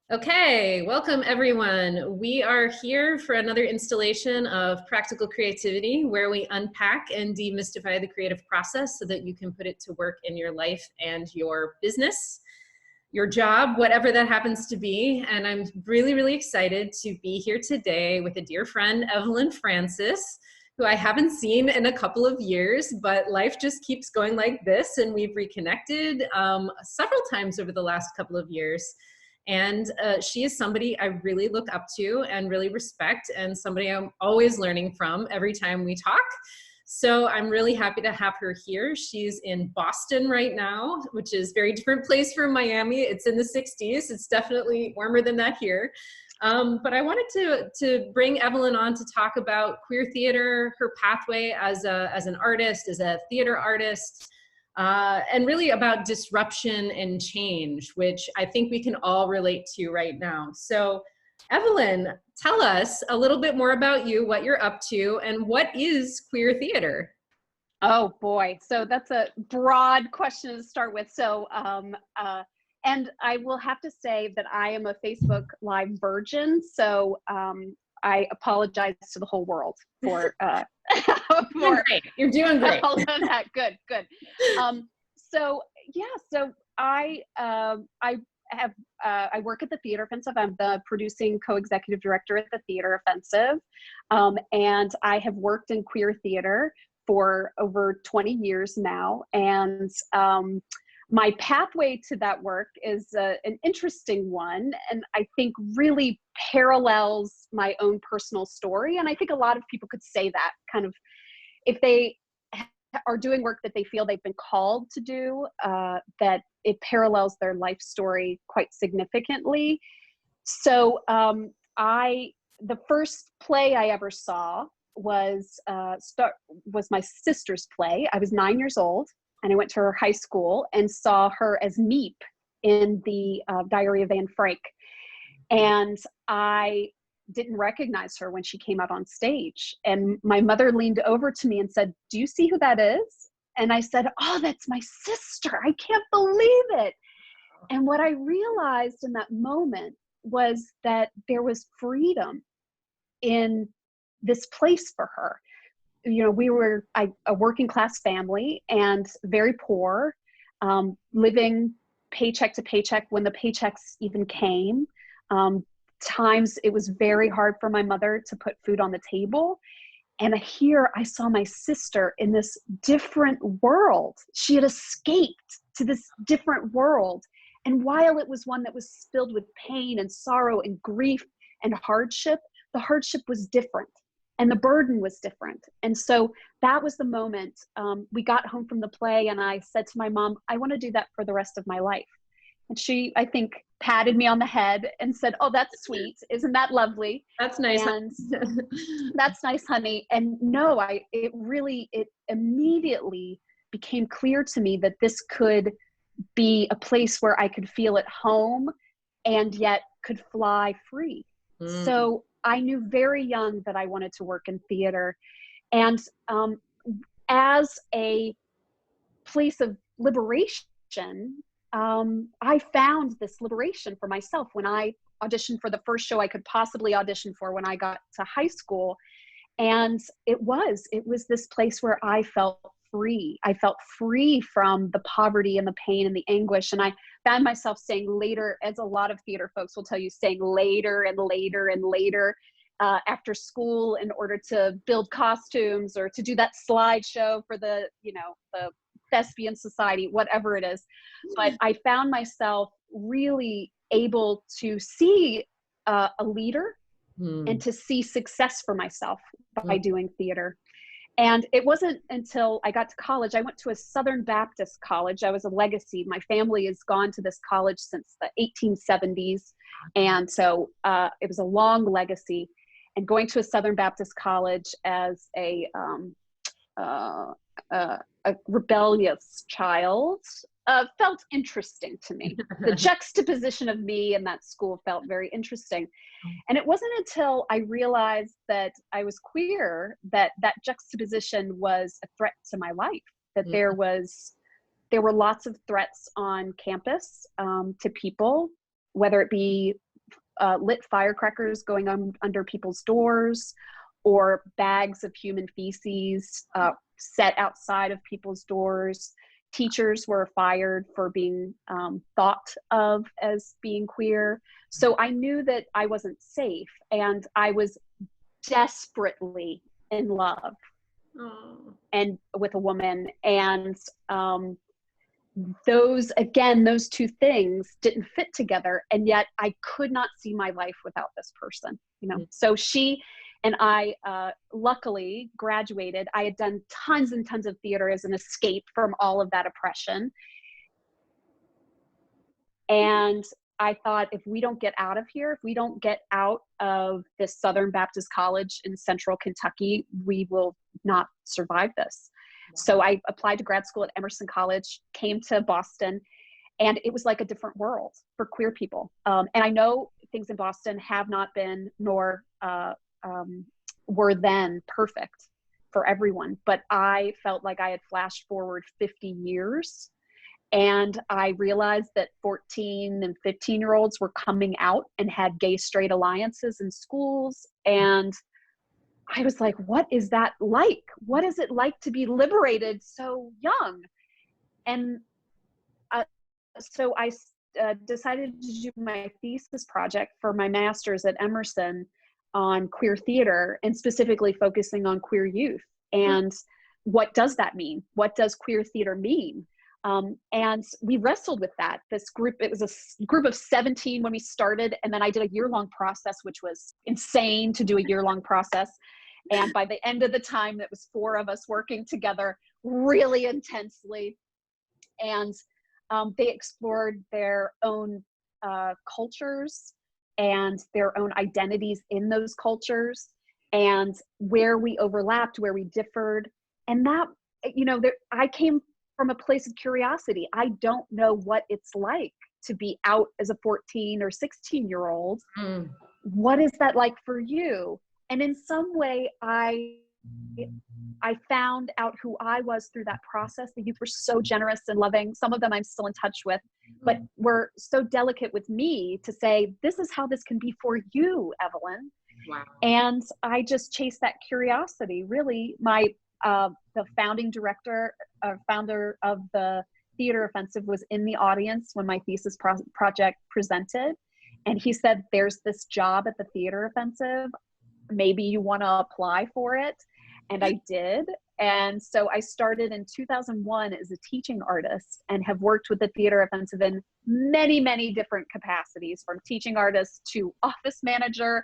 Okay, welcome everyone. We are here for another installation of Practical Creativity, where we unpack and demystify the creative process so that you can put it to work in your life and your business, your job, whatever that happens to be. And I'm really, really excited to be here today with a dear friend, Evelyn Francis, who I haven't seen in a couple of years, but life just keeps going like this, and we've reconnected several times over the last couple of years. And she is somebody I really look up to and really respect, and somebody I'm always learning from every time we talk. So I'm really happy to have her here. She's in Boston right now, which is a very different place from Miami. It's in the 60s. It's definitely warmer than that here. But I wanted to bring Evelyn on to talk about queer theater, her pathway as an artist, as a theater artist, and really about disruption and change, which I think we can all relate to right now. So Evelyn, tell us a little bit more about you, what you're up to, and what is queer theater? Oh boy, so that's a broad question to start with. And I will have to say that I am a Facebook Live virgin, so I apologize to the whole world for for great. You're doing great. all of that. Good. So I work at the Theater Offensive. I'm the producing co-executive director at the Theater Offensive, and I have worked in queer theater for over 20 years now. And my pathway to that work is an interesting one, and I think really parallels my own personal story. And I think a lot of people could say that kind of, if they are doing work that they feel they've been called to do, that it parallels their life story quite significantly. So the first play I ever saw was my sister's play. I was 9 years old, and I went to her high school and saw her as Meep in the Diary of Anne Frank. And I didn't recognize her when she came out on stage. And my mother leaned over to me and said, "Do you see who that is?" And I said, "Oh, that's my sister. I can't believe it." And what I realized in that moment was that there was freedom in this place for her. You know, we were a working class family and very poor, living paycheck to paycheck when the paychecks even came. Times it was very hard for my mother to put food on the table. And here I saw my sister in this different world. She had escaped to this different world. And while it was one that was filled with pain and sorrow and grief and hardship, the hardship was different and the burden was different. And so that was the moment. We got home from the play and I said to my mom, "I want to do that for the rest of my life." And she, I think, patted me on the head and said, "Oh, that's sweet. Isn't that lovely? That's nice. And that's nice, honey." And no, it immediately became clear to me that this could be a place where I could feel at home and yet could fly free. So I knew very young that I wanted to work in theater. And as a place of liberation, I found this liberation for myself when I auditioned for the first show I could possibly audition for when I got to high school. And it was this place where I felt free. I felt free from the poverty and the pain and the anguish. And I found myself saying later, as a lot of theater folks will tell you, saying later and later and later after school in order to build costumes or to do that slideshow for the Thespian Society, whatever it is. But I found myself really able to see a leader and to see success for myself by doing theater. And it wasn't until I got to college. I went to a Southern Baptist college. I was a legacy. My family has gone to this college since the 1870s. And so it was a long legacy. And going to a Southern Baptist college as a rebellious child felt interesting to me. The juxtaposition of me and that school felt very interesting. And it wasn't until I realized that I was queer that juxtaposition was a threat to my life, that there were lots of threats on campus to people, whether it be lit firecrackers going on under people's doors, or bags of human feces set outside of people's doors. Teachers were fired for being thought of as being queer. So I knew that I wasn't safe, and I was desperately in love and with a woman. And those two things didn't fit together. And yet I could not see my life without this person, you know? So she and I luckily graduated. I had done tons and tons of theater as an escape from all of that oppression. And I thought, if we don't get out of here, if we don't get out of this Southern Baptist College in central Kentucky, we will not survive this. So I applied to grad school at Emerson College, came to Boston, and it was like a different world for queer people. And I know things in Boston have not been, nor were then perfect for everyone, but I felt like I had flashed forward 50 years. And I realized that 14 and 15-year-olds were coming out and had gay straight alliances in schools. And I was like, what is that like? What is it like to be liberated so young? And so I decided to do my thesis project for my master's at Emerson on queer theater, and specifically focusing on queer youth. And what does that mean? What does queer theater mean? And we wrestled with that. This group, it was a group of 17 when we started, and then I did a year-long process, which was insane to do a year-long process. And by the end of the time, it was 4 of us working together really intensely. And they explored their own cultures and their own identities in those cultures, and where we overlapped, where we differed. And that, you know, I came from a place of curiosity. I don't know what it's like to be out as a 14 or 16-year-old. What is that like for you? And in some way, I found out who I was through that process. The youth were so generous and loving. Some of them I'm still in touch with, but were so delicate with me to say, this is how this can be for you, Evelyn. Wow. And I just chased that curiosity. Really, the founding director, founder of the Theater Offensive was in the audience when my thesis project presented. And he said, there's this job at the Theater Offensive. Maybe you want to apply for it. And I did. And so I started in 2001 as a teaching artist, and have worked with the Theater Offensive in many, many different capacities, from teaching artist to office manager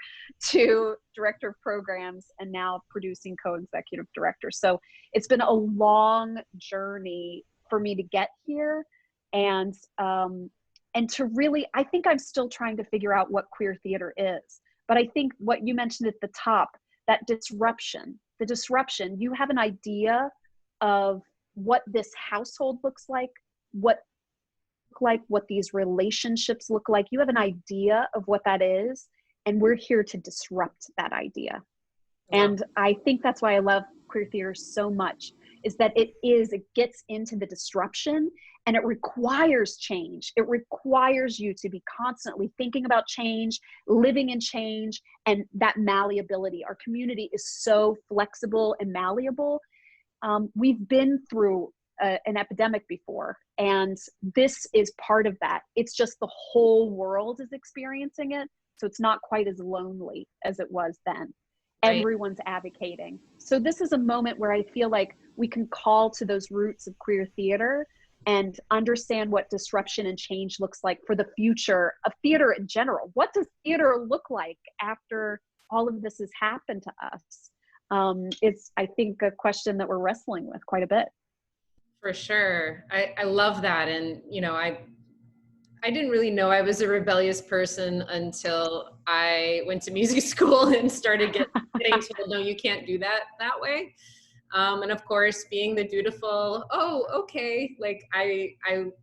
to director of programs, and now producing co-executive director. So it's been a long journey for me to get here. And to really, I think I'm still trying to figure out what queer theater is. But I think what you mentioned at the top, that the disruption, you have an idea of what this household looks like, what these relationships look like. You have an idea of what that is, and we're here to disrupt that idea. Wow. And I think that's why I love queer theater so much, is that it gets into the disruption, and it requires change. It requires you to be constantly thinking about change, living in change, and that malleability. Our community is so flexible and malleable. We've been through an epidemic before, and this is part of that. It's just the whole world is experiencing it, so it's not quite as lonely as it was then. Right. Everyone's advocating. So this is a moment where I feel like we can call to those roots of queer theater and understand what disruption and change looks like for the future of theater in general. What does theater look like after all of this has happened to us? It's, I think, a question that we're wrestling with quite a bit. For sure. I love that. And, you know, I didn't really know I was a rebellious person until I went to music school and started getting told, no, you can't do that way. And of course, being the dutiful, oh, okay, like I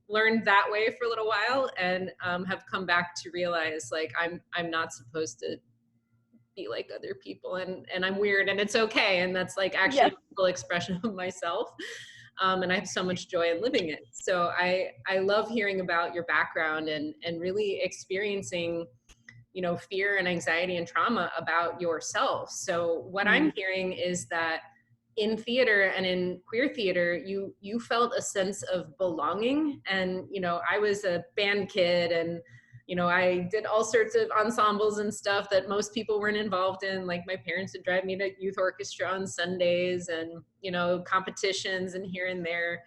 learned that way for a little while, and have come back to realize, like, I'm not supposed to be like other people, and I'm weird, and it's okay, and that's like actually a full expression of myself. And I have so much joy in living it. So I love hearing about your background and really experiencing you know, fear and anxiety and trauma about yourself. So what I'm hearing is that in theater and in queer theater, you felt a sense of belonging. And, you know, I was a band kid, and, you know, I did all sorts of ensembles and stuff that most people weren't involved in. Like my parents would drive me to youth orchestra on Sundays, and, you know, competitions and here and there,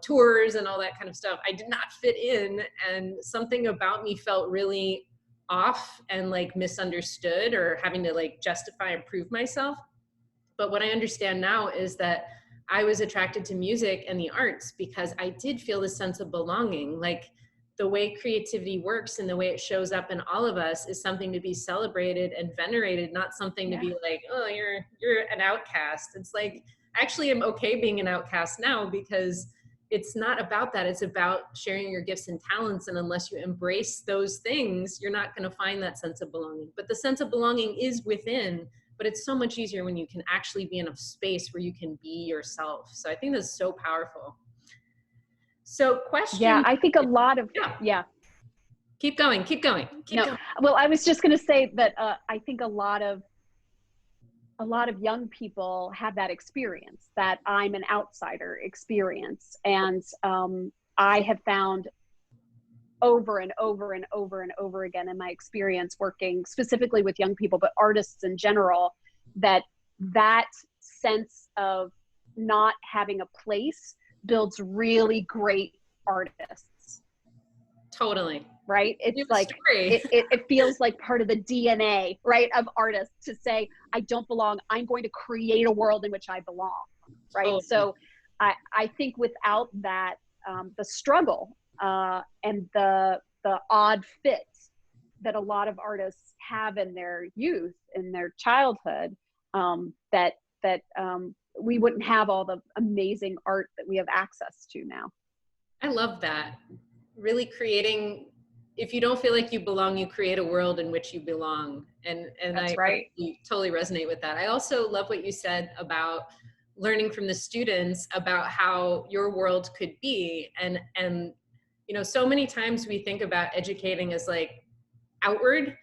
tours and all that kind of stuff. I did not fit in, and something about me felt really off and like misunderstood, or having to like justify and prove myself. But what I understand now is that I was attracted to music and the arts because I did feel this sense of belonging. Like the way creativity works and the way it shows up in all of us is something to be celebrated and venerated, not something to be like, oh, you're an outcast. It's like, actually, I'm okay being an outcast now, because it's not about that. It's about sharing your gifts and talents. And unless you embrace those things, you're not going to find that sense of belonging. But the sense of belonging is within. But it's so much easier when you can actually be in a space where you can be yourself. So I think that's so powerful. So question. Yeah, I think a lot of, Keep going, keep going, keep going. Well, I was just going to say that I think a lot of young people have that experience, that I'm an outsider experience. And I have found over and over and over and over again in my experience working specifically with young people, but artists in general, that sense of not having a place builds really great artists. Totally. Right? It's like, it feels like part of the DNA, right, of artists to say, I don't belong. I'm going to create a world in which I belong. Right. Totally. So I think without that, the struggle and the odd fits that a lot of artists have in their youth, in their childhood, that we wouldn't have all the amazing art that we have access to now. I love that. Really creating, if you don't feel like you belong, you create a world in which you belong. And That's right. I totally resonate with that. I also love what you said about learning from the students about how your world could be. And you know, so many times we think about educating as like outward,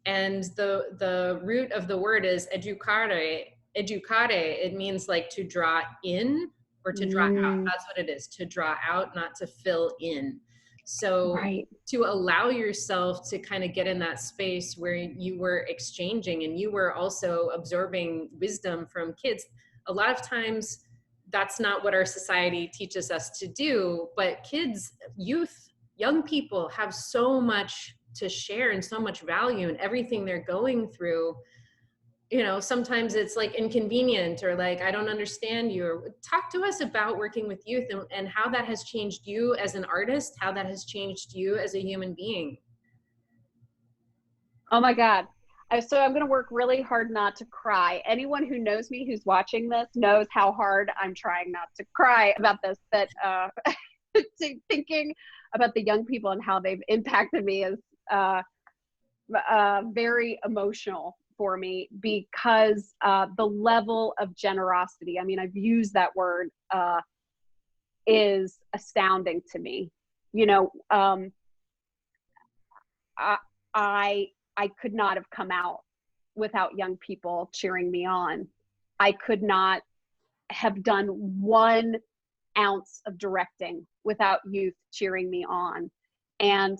and the root of the word is educare. It means like to draw in or to draw out. That's what it is, to draw out, not to fill in. So to allow yourself to kind of get in that space where you were exchanging and you were also absorbing wisdom from kids. A lot of times that's not what our society teaches us to do, but kids, youth, young people have so much to share and so much value in everything they're going through. You know, sometimes it's like inconvenient, or like, I don't understand you. Or talk to us about working with youth and how that has changed you as an artist, how that has changed you as a human being. Oh my God. So I'm going to work really hard not to cry. Anyone who knows me, who's watching this, knows how hard I'm trying not to cry about this, that thinking about the young people and how they've impacted me is very emotional for me, because the level of generosity, I mean, I've used that word, is astounding to me. You know, I could not have come out without young people cheering me on. I could not have done 1 ounce of directing without youth cheering me on. And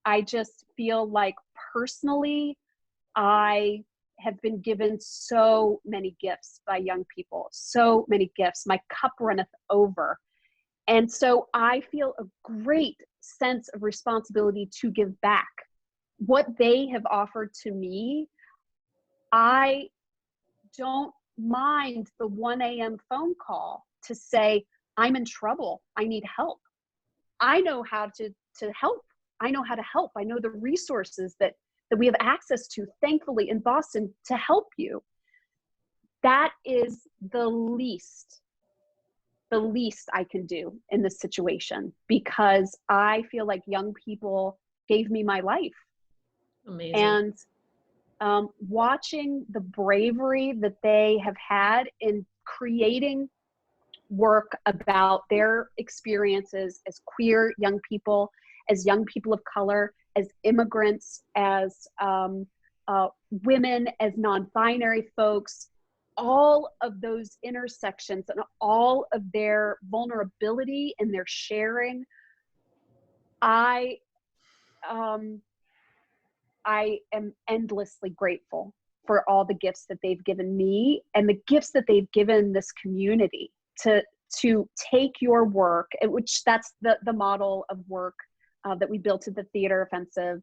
I just feel like personally, I have been given so many gifts by young people, so many gifts. My cup runneth over. And so I feel a great sense of responsibility to give back. What they have offered to me, I don't mind the 1 a.m. phone call to say, I'm in trouble, I need help. I know how to help. I know how to help. I know the resources that we have access to, thankfully, in Boston to help you. That is the least I can do in this situation, because I feel like young people gave me my life. Amazing. And watching the bravery that they have had in creating work about their experiences as queer young people as young people of color, as immigrants, as women, as non-binary folks, all of those intersections and all of their vulnerability and their sharing, I am endlessly grateful for all the gifts that they've given me and the gifts that they've given this community to take your work, which that's the model of work that we built at the Theater Offensive.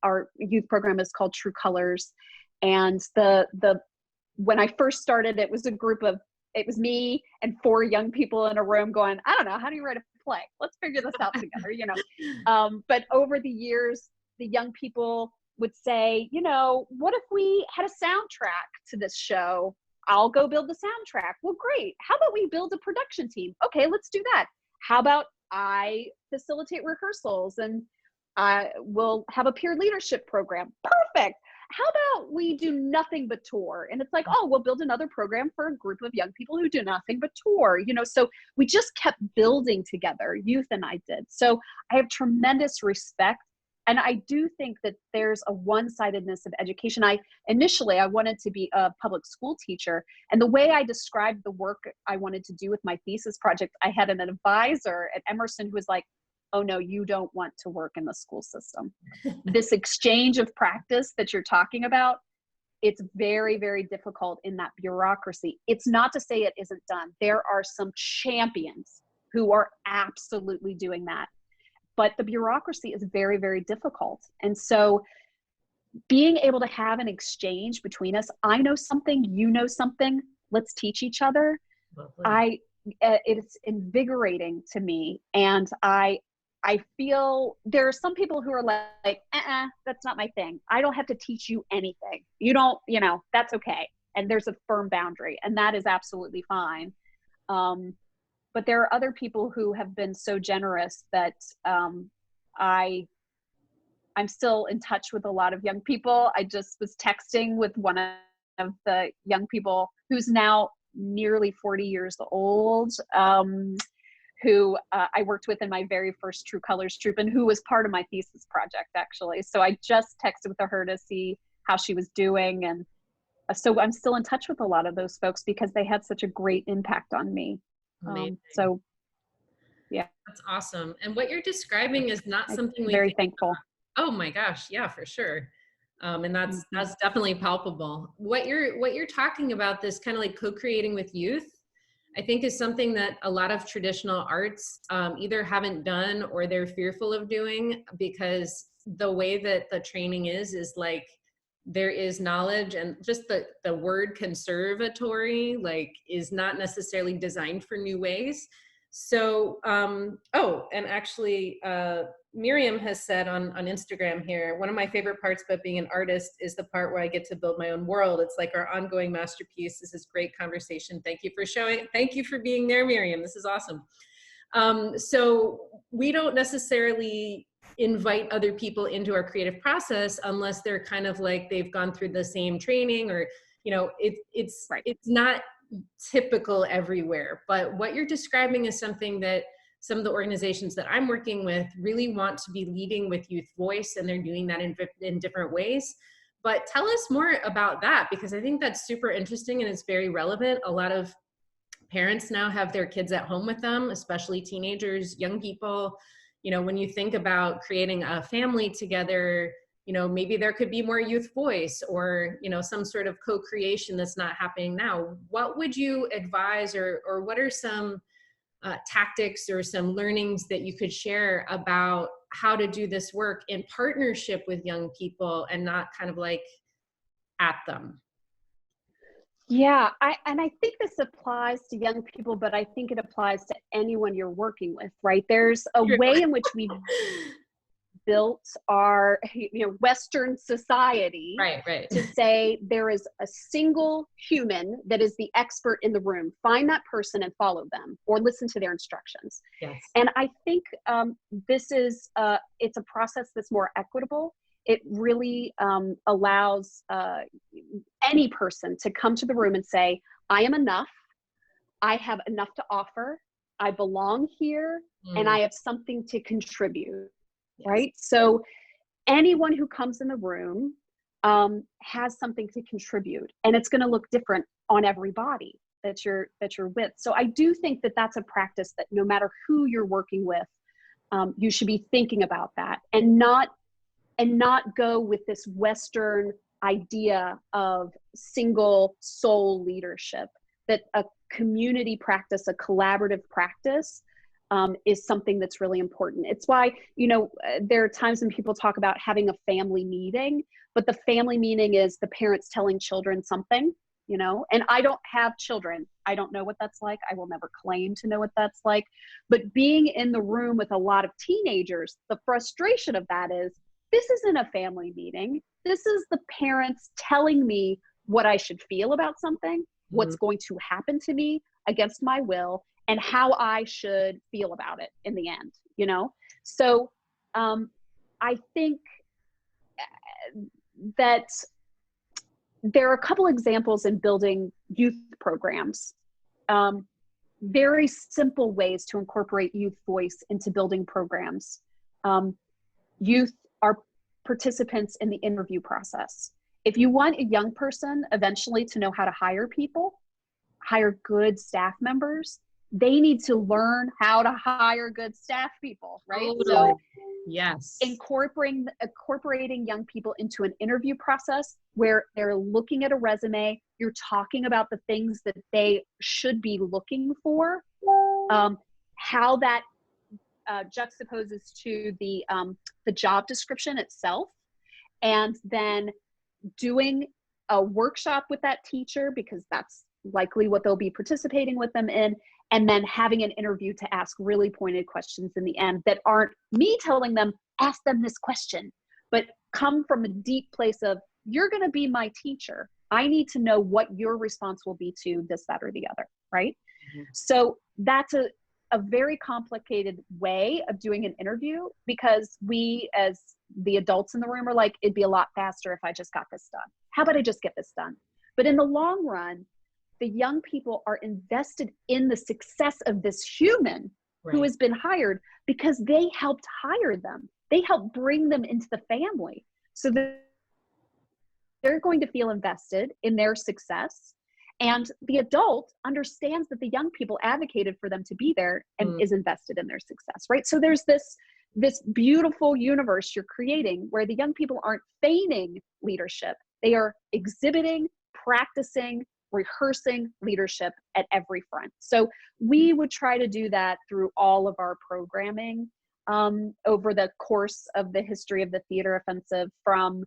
Our youth program is called True Colors. And when I first started, it was me and 4 young people in a room going, I don't know, how do you write a play? Let's figure this out together, But over the years, the young people would say, what if we had a soundtrack to this show? I'll go build the soundtrack. Well, great. How about we build a production team? Okay, let's do that. How about I facilitate rehearsals and we'll have a peer leadership program? Perfect. How about we do nothing but tour? And it's like, oh, we'll build another program for a group of young people who do nothing but tour, so we just kept building together, youth and I did. So I have tremendous respect. And I do think that there's a one-sidedness of education. Initially, I wanted to be a public school teacher. And the way I described the work I wanted to do with my thesis project, I had an advisor at Emerson who was like, oh no, you don't want to work in the school system. This exchange of practice that you're talking about, it's very, very difficult in that bureaucracy. It's not to say it isn't done. There are some champions who are absolutely doing that. But the bureaucracy is very, very difficult. And so being able to have an exchange between us, I know something, you know something, let's teach each other. It's invigorating to me. And I feel there are some people who are like, that's not my thing. I don't have to teach you anything. You don't, that's okay. And there's a firm boundary, and that is absolutely fine. But there are other people who have been so generous that I'm still in touch with a lot of young people. I just was texting with one of the young people who's now nearly 40 years old, who I worked with in my very first True Colors troupe and who was part of my thesis project, actually. So I just texted with her to see how she was doing. And so I'm still in touch with a lot of those folks because they had such a great impact on me. So yeah, that's awesome. And what you're describing is not something we very thankful. Oh my gosh, yeah, for sure. And that's definitely palpable. What you're talking about, this kind of like co-creating with youth, I think is something that a lot of traditional arts either haven't done or they're fearful of doing, because the way that the training is like, there is knowledge, and just the word conservatory is not necessarily designed for new ways. So, and actually, Miriam has said on Instagram here, one of my favorite parts about being an artist is the part where I get to build my own world. It's like our ongoing masterpiece. This is great conversation. Thank you for being there, Miriam. This is awesome. So we don't necessarily invite other people into our creative process unless they're kind of like they've gone through the same training, or it's not typical everywhere. But what you're describing is something that some of the organizations that I'm working with really want to be leading with youth voice, and they're doing that in different ways. But tell us more about that, because I think that's super interesting and it's very relevant. A lot of parents now have their kids at home with them, especially teenagers, young people. When you think about creating a family together, maybe there could be more youth voice, or, some sort of co-creation that's not happening now. What would you advise, or what are some tactics or some learnings that you could share about how to do this work in partnership with young people and not kind of like at them? Yeah, I think this applies to young people, but I think it applies to anyone you're working with, right? There's a way in which we built our Western society right to say there is a single human that is the expert in the room. Find that person and follow them, or listen to their instructions. Yes. And I think this is it's a process that's more equitable. It really allows any person to come to the room and say, I am enough, I have enough to offer, I belong here, and I have something to contribute. Yes. right? So anyone who comes in the room has something to contribute, and it's going to look different on everybody that you're with. So I do think that that's a practice that no matter who you're working with, you should be thinking about that, and not go with this Western idea of single soul leadership, that a community practice, a collaborative practice, is something that's really important. It's why, there are times when people talk about having a family meeting, but the family meeting is the parents telling children something, and I don't have children. I don't know what that's like. I will never claim to know what that's like. But being in the room with a lot of teenagers, the frustration of that is, this isn't a family meeting. This is the parents telling me what I should feel about something, what's going to happen to me against my will, and how I should feel about it in the end, So I think that there are a couple examples in building youth programs, very simple ways to incorporate youth voice into building programs. Youth are participants in the interview process. If you want a young person eventually to know how to hire people, hire good staff members, they need to learn how to hire good staff people, right? Totally. So yes, incorporating young people into an interview process where they're looking at a resume, you're talking about the things that they should be looking for, how that juxtaposes to the job description itself, and then doing a workshop with that teacher, because that's likely what they'll be participating with them in, and then having an interview to ask really pointed questions in the end that aren't me telling them, ask them this question, but come from a deep place of, you're going to be my teacher. I need to know what your response will be to this, that, or the other, right? So that's a very complicated way of doing an interview, because we as the adults in the room are like, it'd be a lot faster if I just got this done. How about I just get this done? But in the long run, the young people are invested in the success of this human who has been hired, because they helped hire them. They helped bring them into the family. So they're going to feel invested in their success. And the adult understands that the young people advocated for them to be there and is invested in their success, right? So there's this beautiful universe you're creating where the young people aren't feigning leadership. They are exhibiting, practicing, rehearsing leadership at every front. So we would try to do that through all of our programming over the course of the history of the Theater Offensive. From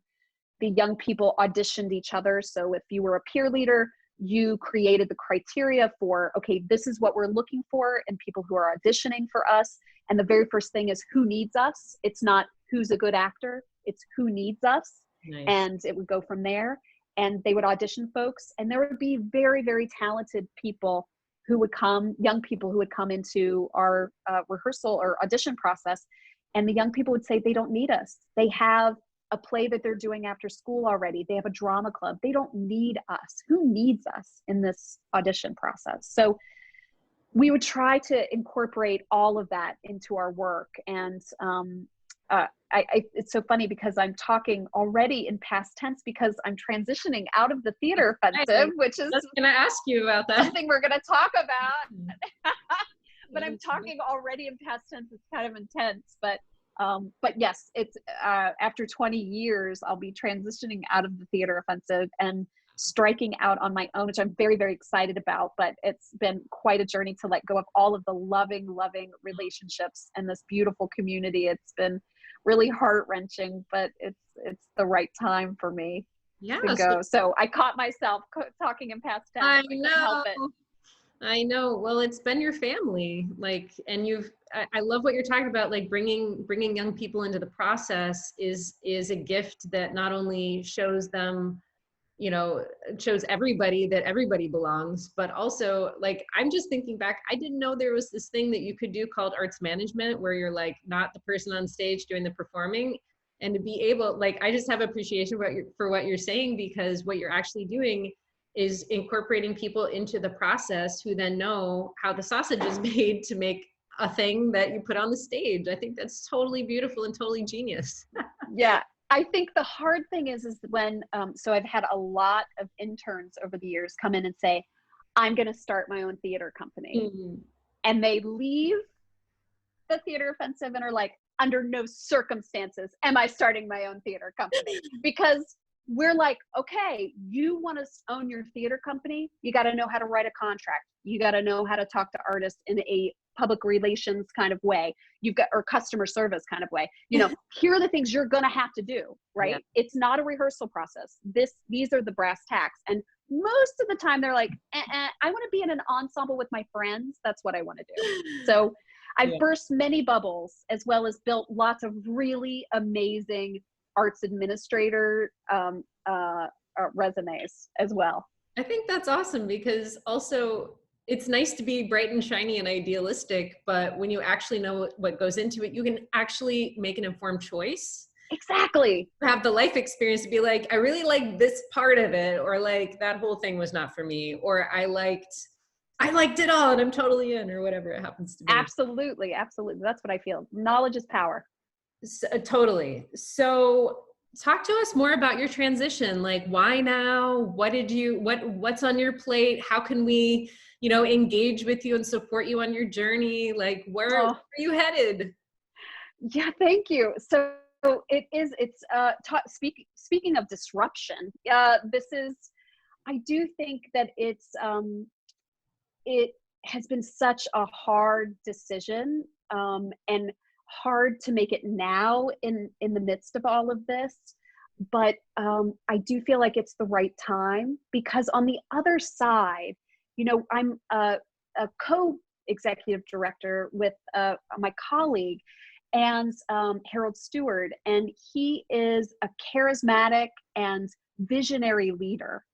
the young people auditioned each other. So if you were a peer leader, you created the criteria for, okay, this is what we're looking for in people who are auditioning for us. And the very first thing is, who needs us? It's not who's a good actor, it's who needs us. Nice. And it would go from there. And they would audition folks, and there would be very, very talented people who would come, young people who would come into our rehearsal or audition process. And the young people would say, they don't need us. They have a play that they're doing after school already. They have a drama club. They don't need us. Who needs us in this audition process? So we would try to incorporate all of that into our work. And it's so funny because I'm talking already in past tense because I'm transitioning out of the Theater Offensive, which is going to ask you about that. Something we're going to talk about. But I'm talking already in past tense. It's kind of intense, but yes, it's after 20 years, I'll be transitioning out of the Theater Offensive and striking out on my own, which I'm very, very excited about. But it's been quite a journey to let go of all of the loving relationships and this beautiful community. It's been really heart-wrenching, but it's the right time for me to go. So I caught myself talking in past tense. I couldn't help it. I know. Well, it's been your family, and I love what you're talking about, bringing young people into the process is a gift that not only shows them, shows everybody that everybody belongs, but also, I'm just thinking back, I didn't know there was this thing that you could do called arts management, where you're not the person on stage doing the performing, and to be able, I just have appreciation for what you're saying, because what you're actually doing is incorporating people into the process who then know how the sausage is made to make a thing that you put on the stage. I think that's totally beautiful and totally genius. Yeah. I think the hard thing is when, so I've had a lot of interns over the years come in and say, I'm going to start my own theater company. Mm. And they leave the Theater Offensive and are like, under no circumstances am I starting my own theater company. Because we're like, okay, you want to own your theater company, you got to know how to write a contract. You got to know how to talk to artists in a public relations kind of way. You've got, or customer service kind of way. You know, here are the things you're going to have to do, right? Yeah. It's not a rehearsal process. These are the brass tacks. And most of the time they're like, I want to be in an ensemble with my friends. That's what I want to do. So I've burst many bubbles, as well as built lots of really amazing arts administrator resumes as well. I think that's awesome, because also it's nice to be bright and shiny and idealistic, but when you actually know what goes into it, you can actually make an informed choice. Exactly. Have the life experience to be like, I really like this part of it, or like that whole thing was not for me, or I liked it all and I'm totally in, or whatever it happens to be. Absolutely. Absolutely. That's what I feel. Knowledge is power. So, totally. So talk to us more about your transition. Like, why now? What's on your plate? How can we, engage with you and support you on your journey? Like, where are you headed? Yeah, thank you. So speaking of disruption, I do think that it has been such a hard decision, and hard to make it now in the midst of all of this. But I do feel like it's the right time, because on the other side, I'm a co-executive director with my colleague, and Harold Stewart, and he is a charismatic and visionary leader.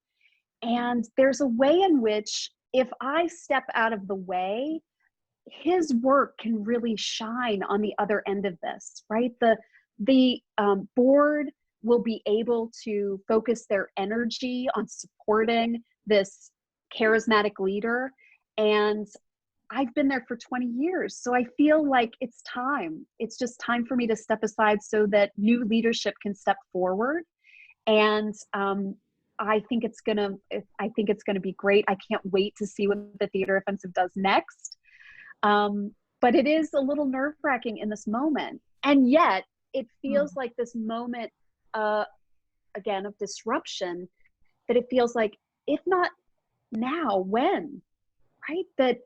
And there's a way in which, if I step out of the way, his work can really shine on the other end of this, right? The board will be able to focus their energy on supporting this charismatic leader. And I've been there for 20 years. So I feel like it's time. It's just time for me to step aside so that new leadership can step forward. And I think it's gonna be great. I can't wait to see what the Theater Offensive does next. But it is a little nerve-wracking in this moment. And yet it feels like this moment, again, of disruption, that it feels like, if not now, when, right? That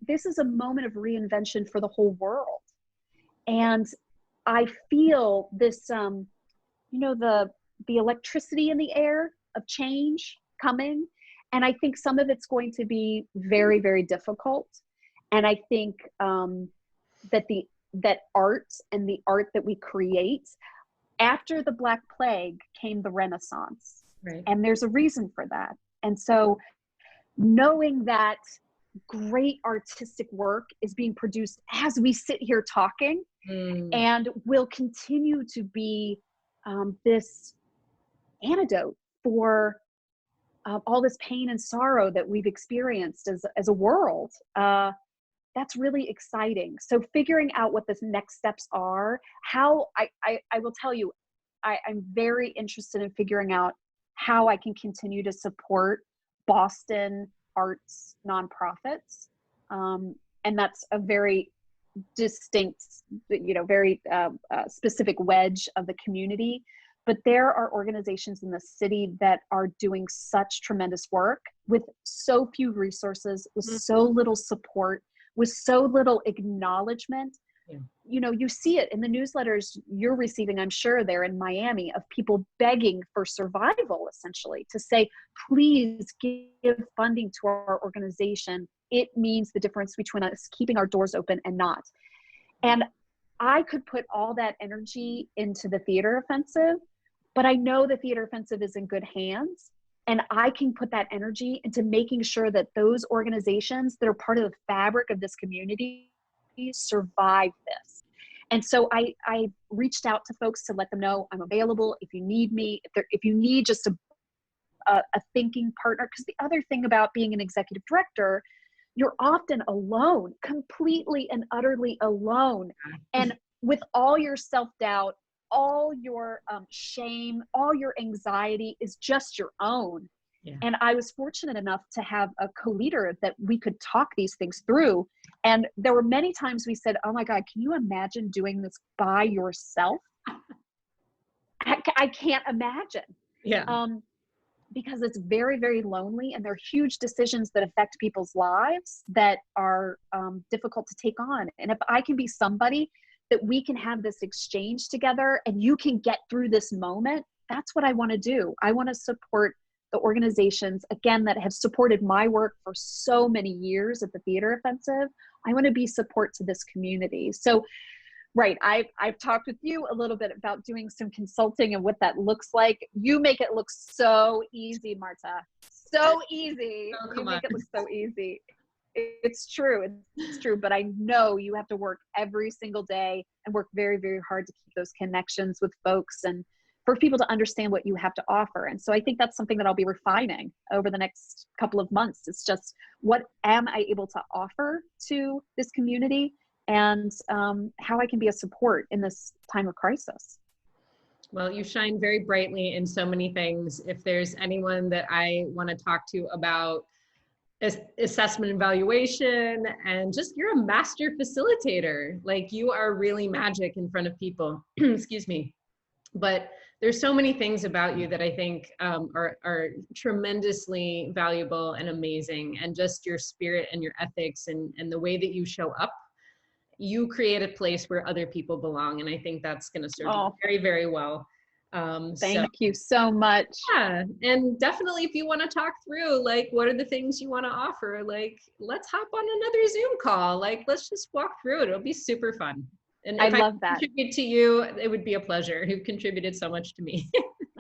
this is a moment of reinvention for the whole world. And I feel this, the electricity in the air of change coming. And I think some of it's going to be very, very difficult. And I think that art and the art that we create, after the Black Plague came the Renaissance. Right. And there's a reason for that. And so knowing that great artistic work is being produced as we sit here talking, and will continue to be this antidote for all this pain and sorrow that we've experienced as a world, that's really exciting. So figuring out what the next steps are, how I will tell you, I'm very interested in figuring out how I can continue to support Boston arts nonprofits. And that's a very distinct, very specific wedge of the community. But there are organizations in the city that are doing such tremendous work with so few resources, with so little support, with so little acknowledgement. Yeah. You see it in the newsletters you're receiving, I'm sure, there in Miami, of people begging for survival, essentially, to say, please give funding to our organization. It means the difference between us keeping our doors open and not. And I could put all that energy into the Theater Offensive, but I know the Theater Offensive is in good hands. And I can put that energy into making sure that those organizations that are part of the fabric of this community survive this. And so I reached out to folks to let them know I'm available if you need me, if you need just a thinking partner. Because the other thing about being an executive director, you're often alone, completely and utterly alone. And with all your self-doubt, all your shame, all your anxiety is just your own. Yeah. And I was fortunate enough to have a co-leader that we could talk these things through. And there were many times we said, oh my God, can you imagine doing this by yourself? I can't imagine. Yeah. Because it's very, very lonely, and they're huge decisions that affect people's lives that are difficult to take on. And if I can be somebody that we can have this exchange together and you can get through this moment, that's what I want to do. I want to support the organizations, again, that have supported my work for so many years at the Theater Offensive. I want to be support to this community. So, right, I've talked with you a little bit about doing some consulting and what that looks like. You make it look so easy, Marta. So easy. Oh, you make it look so easy. It's true. It's true. But I know you have to work every single day and work very, very hard to keep those connections with folks and for people to understand what you have to offer. And so I think that's something that I'll be refining over the next couple of months. It's just, what am I able to offer to this community, and how I can be a support in this time of crisis. Well, you shine very brightly in so many things. If there's anyone that I want to talk to about assessment and evaluation, and just, you're a master facilitator. Like, you are really magic in front of people. Excuse me. But there's so many things about you that I think are tremendously valuable and amazing. And just your spirit and your ethics and the way that you show up, you create a place where other people belong. And I think that's going to serve you very, very well. Thank you so much. Yeah. And definitely, if you want to talk through, like, what are the things you want to offer? Like, let's hop on another Zoom call. Like, let's just walk through it. It'll be super fun. And if I love that. Contribute to you, it would be a pleasure. You've contributed so much to me.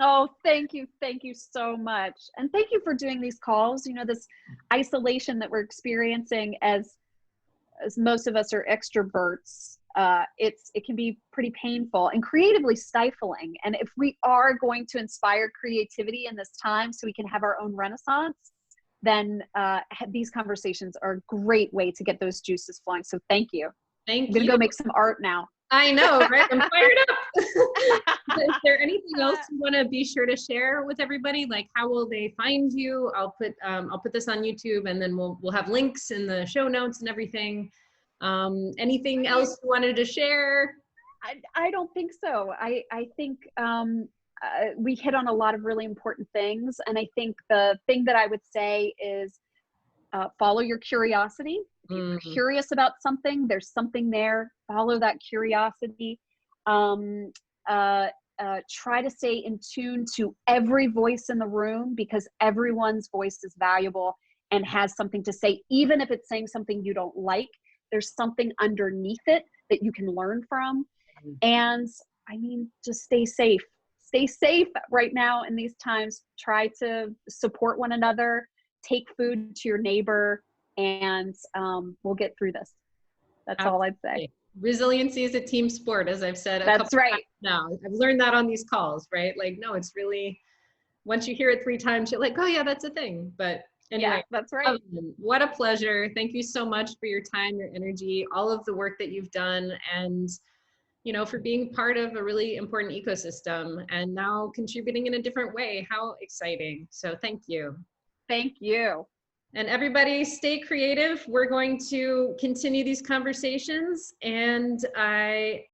Oh, thank you. Thank you so much. And thank you for doing these calls. You know, this isolation that we're experiencing as most of us are extroverts, it can be pretty painful and creatively stifling. And if we are going to inspire creativity in this time so we can have our own renaissance, then these conversations are a great way to get those juices flowing. So thank you. Thank you. I'm going to go make some art now. I know, right? I'm fired up. Is there anything else you want to be sure to share with everybody? Like, how will they find you? I'll put this on YouTube, and then we'll have links in the show notes and everything. Anything else you wanted to share? I don't think so. I think we hit on a lot of really important things. And I think the thing that I would say is follow your curiosity. If you're curious about something, there's something there. Follow that curiosity. Try to stay in tune to every voice in the room, because everyone's voice is valuable and has something to say. Even if it's saying something you don't like, there's something underneath it that you can learn from. And I mean, just stay safe. Stay safe right now in these times. Try to support one another. Take food to your neighbor, and we'll get through this. That's all I'd say. Resiliency is a team sport, as I've said a couple times now. I've learned that on these calls, right? Like, no, it's really, once you hear it 3 times, you're like, oh yeah, that's a thing. But anyway, yeah, that's right. What a pleasure. Thank you so much for your time, your energy, all of the work that you've done, and you know, for being part of a really important ecosystem and now contributing in a different way. How exciting. So thank you. Thank you. And everybody, stay creative. We're going to continue these conversations, and I